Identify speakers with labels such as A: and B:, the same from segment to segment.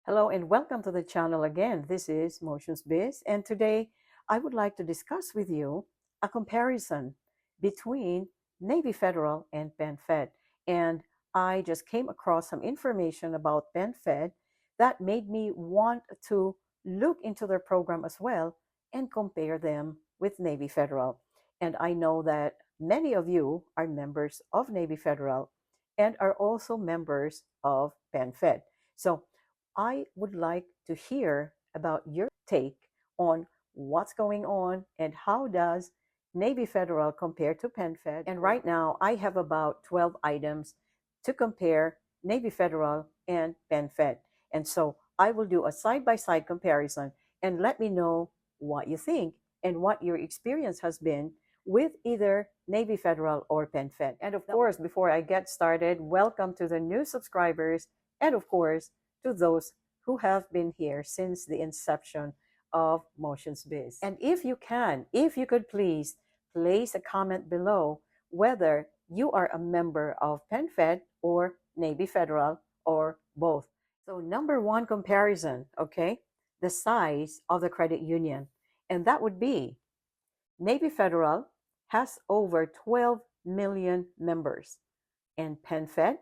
A: Hello and welcome to the channel again. This is Motions Biz, and today I would like to discuss with you a comparison between Navy Federal and Penfed. And I just came across some information about Penfed that made me want to look into their program as well and compare them with Navy Federal. And I know that many of you are members of Navy Federal and are also members of Penfed. So I would like to hear about your take on what's going on and how does Navy Federal compare to PenFed. And right now, I have about 12 items to compare Navy Federal and PenFed. And so I will do a side-by-side comparison and let me know what you think and what your experience has been with either Navy Federal or PenFed. And of course, before I get started, welcome to the new subscribers and of course, to those who have been here since the inception of Motions Biz. And if you could please place a comment below whether you are a member of PenFed or Navy Federal or both. So number one comparison, okay, the size of the credit union. And that would be Navy Federal has over 12 million members and PenFed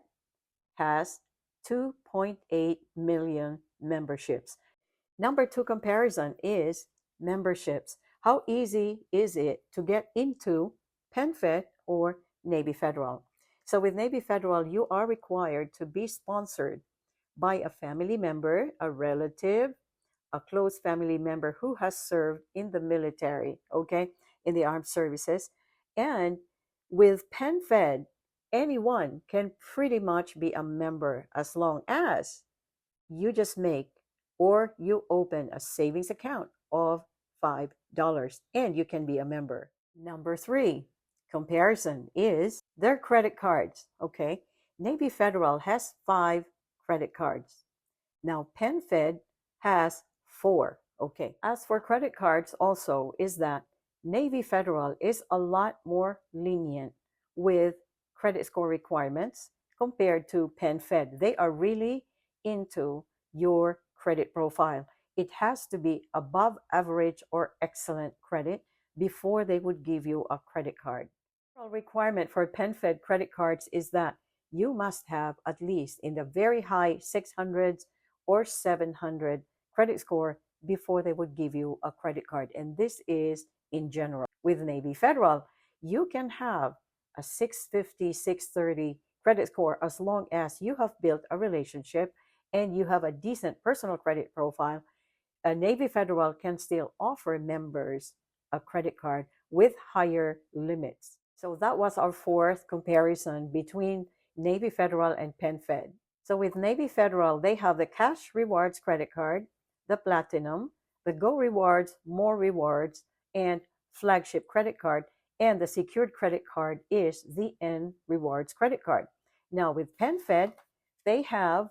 A: has 2.8 million memberships. Number two comparison is memberships. How easy is it to get into PenFed or Navy Federal? So with Navy Federal, you are required to be sponsored by a family member, a relative, a close family member who has served in the military, okay, in the armed services. And with PenFed, anyone can pretty much be a member as long as you just make or you open a savings account of $5 and you can be a member. Number three, comparison is their credit cards. Okay, Navy Federal has 5 credit cards. Now PenFed has 4. Okay, as for credit cards also is that Navy Federal is a lot more lenient with credit score requirements compared to PenFed. They are really into your credit profile. It has to be above average or excellent credit before they would give you a credit card. The requirement for PenFed credit cards is that you must have at least in the very high 600s or 700 credit score before they would give you a credit card. And this is in general. With Navy Federal, you can have a 650, 630 credit score as long as you have built a relationship and you have a decent personal credit profile. A Navy Federal can still offer members a credit card with higher limits. So that was our fourth comparison between Navy Federal and PenFed. So with Navy Federal, they have the Cash Rewards credit card, the Platinum, the Go Rewards, More Rewards, and Flagship credit card. And the secured credit card is the N Rewards credit card. Now with PenFed, they have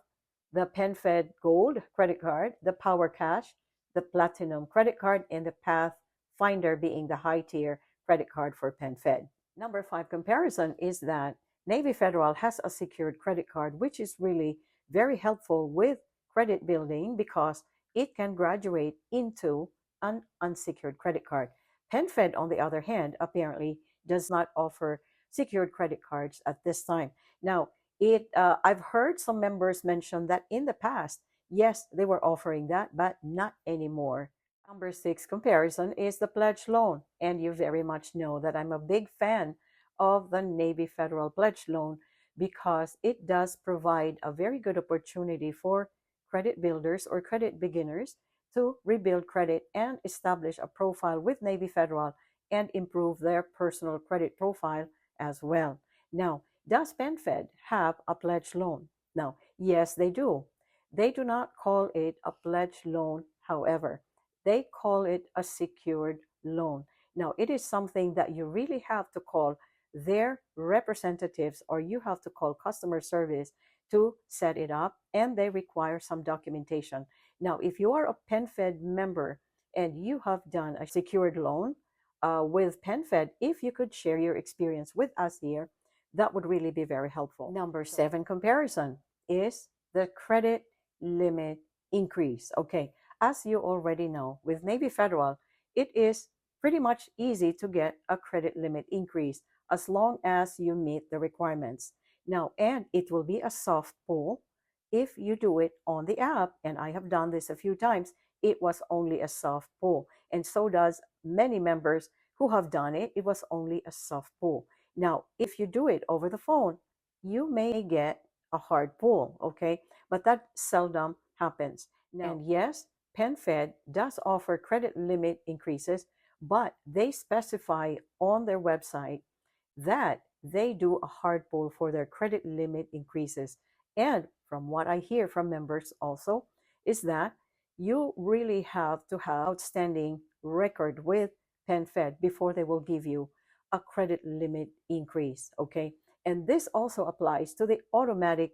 A: the PenFed Gold credit card, the Power Cash, the Platinum credit card, and the Pathfinder being the high tier credit card for PenFed. Number 5 comparison is that Navy Federal has a secured credit card, which is really very helpful with credit building because it can graduate into an unsecured credit card. PenFed, on the other hand, apparently does not offer secured credit cards at this time. Now, I've heard some members mention that in the past, yes, they were offering that, but not anymore. Number 6 comparison is the pledge loan. And you very much know that I'm a big fan of the Navy Federal Pledge Loan because it does provide a very good opportunity for credit builders or credit beginners to rebuild credit and establish a profile with Navy Federal and improve their personal credit profile as well. Now, does PenFed have a pledge loan? Now, yes, they do. They do not call it a pledge loan, however. They call it a secured loan. Now, it is something that you really have to call their representatives or you have to call customer service to set it up, and they require some documentation. Now, if you are a PenFed member and you have done a secured loan with PenFed, if you could share your experience with us here, that would really be very helpful. Number 7 comparison is the credit limit increase. Okay, as you already know, with Navy Federal, it is pretty much easy to get a credit limit increase as long as you meet the requirements. Now, and it will be a soft pull if you do it on the app. And I have done this a few times. It was only a soft pull. And so does many members who have done it. It was only a soft pull. Now, if you do it over the phone, you may get a hard pull, okay? But that seldom happens. Now, and yes, PenFed does offer credit limit increases, but they specify on their website that they do a hard pull for their credit limit increases. And from what I hear from members also, is that you really have to have outstanding record with PenFed before they will give you a credit limit increase, okay? And this also applies to the automatic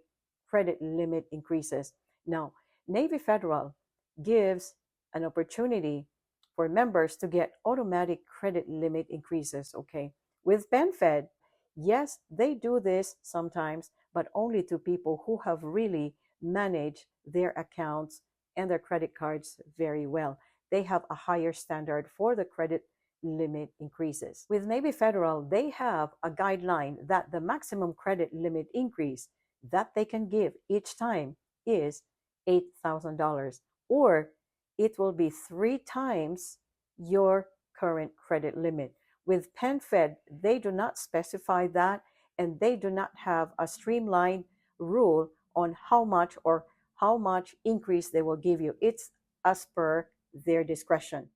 A: credit limit increases. Now, Navy Federal gives an opportunity for members to get automatic credit limit increases, okay? With PenFed, yes, they do this sometimes, but only to people who have really managed their accounts and their credit cards very well. They have a higher standard for the credit limit increases. With Navy Federal, they have a guideline that the maximum credit limit increase that they can give each time is $8,000, or it will be 3 times your current credit limit. With PenFed, they do not specify that, and they do not have a streamlined rule on how much increase they will give you. It's as per their discretion.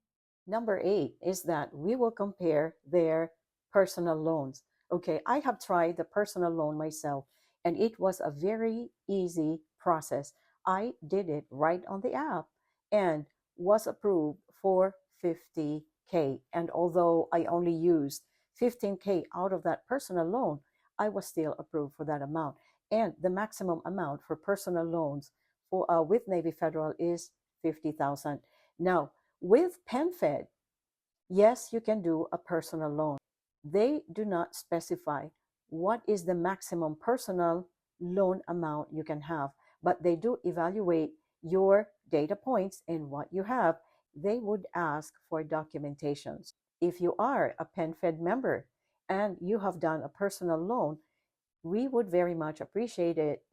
A: Number 8 is that we will compare their personal loans. Okay, I have tried the personal loan myself, and it was a very easy process. I did it right on the app and was approved for 50K. And although I only used 15K out of that personal loan, I was still approved for that amount. And the maximum amount for personal loans for with Navy Federal is 50,000. Now, with PenFed, yes, you can do a personal loan. They do not specify what is the maximum personal loan amount you can have, but they do evaluate your data points and what you have. They would ask for documentations. If you are a PenFed member and you have done a personal loan, we would very much appreciate it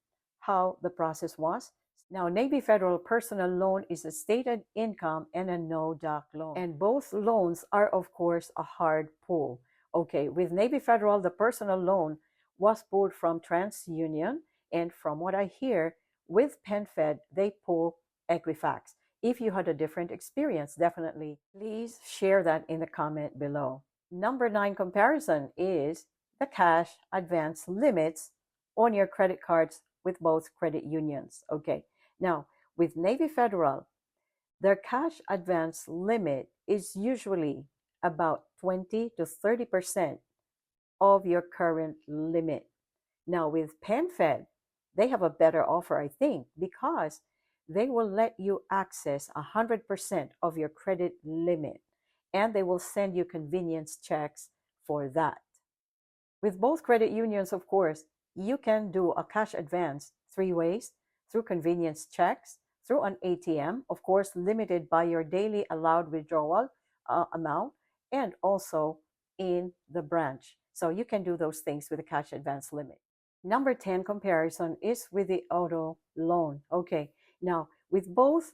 A: how the process was. Now, Navy Federal personal loan is a stated income and a no-doc loan. And both loans are, of course, a hard pull. Okay, with Navy Federal, the personal loan was pulled from TransUnion. And from what I hear, with PenFed, they pull Equifax. If you had a different experience, definitely please share that in the comment below. Number 9 comparison is the cash advance limits on your credit cards with both credit unions. Okay, now with Navy Federal, their cash advance limit is usually about 20 to 30% of your current limit. Now with PenFed, they have a better offer, I think, because they will let you access 100% of your credit limit, and they will send you convenience checks for that. With both credit unions, of course, you can do a cash advance 3 ways: through convenience checks, through an ATM, of course, limited by your daily allowed withdrawal amount, and also in the branch. So you can do those things with a cash advance limit. Number 10 comparison is with the auto loan. Okay, now with both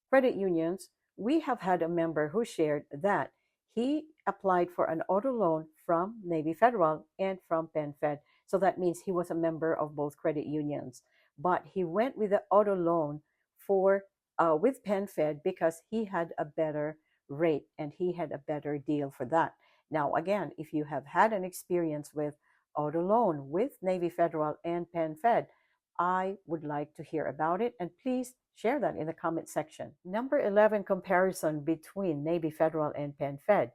A: credit unions, we have had a member who shared that he applied for an auto loan from Navy Federal and from PenFed. So that means he was a member of both credit unions. But he went with the auto loan for with PenFed because he had a better rate and he had a better deal for that. Now, again, if you have had an experience with auto loan with Navy Federal and PenFed, I would like to hear about it, and please share that in the comment section. Number 11 comparison between Navy Federal and PenFed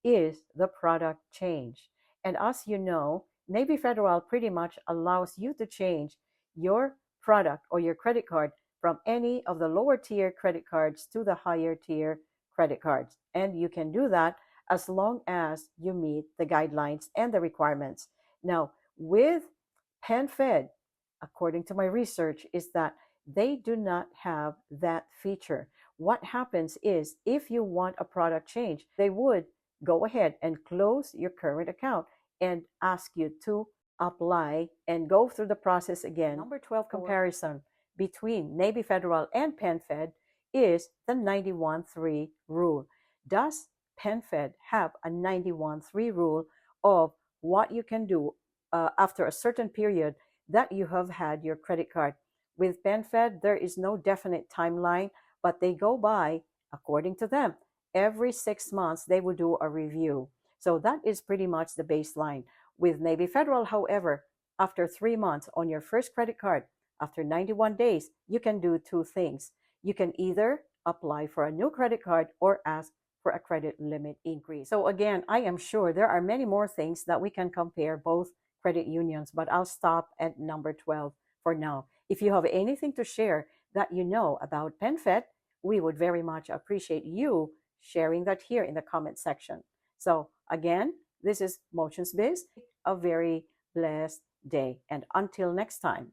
A: is the product change. And as you know, Navy Federal pretty much allows you to change your product or your credit card from any of the lower tier credit cards to the higher tier credit cards. And you can do that as long as you meet the guidelines and the requirements. Now, with PenFed, according to my research, is that they do not have that feature. What happens is if you want a product change, they would go ahead and close your current account and ask you to apply and go through the process again. Number 12 comparison between Navy Federal and Penfed is the 91-3 rule. Does Penfed have a 91-3 rule of what you can do after a certain period that you have had your credit card? With Penfed, there is no definite timeline, but they go by, according to them, every 6 months they will do a review. So that is pretty much the baseline. With Navy Federal, however, after 3 months on your first credit card, after 91 days, you can do two things. You can either apply for a new credit card or ask for a credit limit increase. So again, I am sure there are many more things that we can compare both credit unions, but I'll stop at number 12 for now. If you have anything to share that you know about Penfed, we would very much appreciate you sharing that here in the comment section. So again, this is Motions Biz. A very blessed day. And until next time.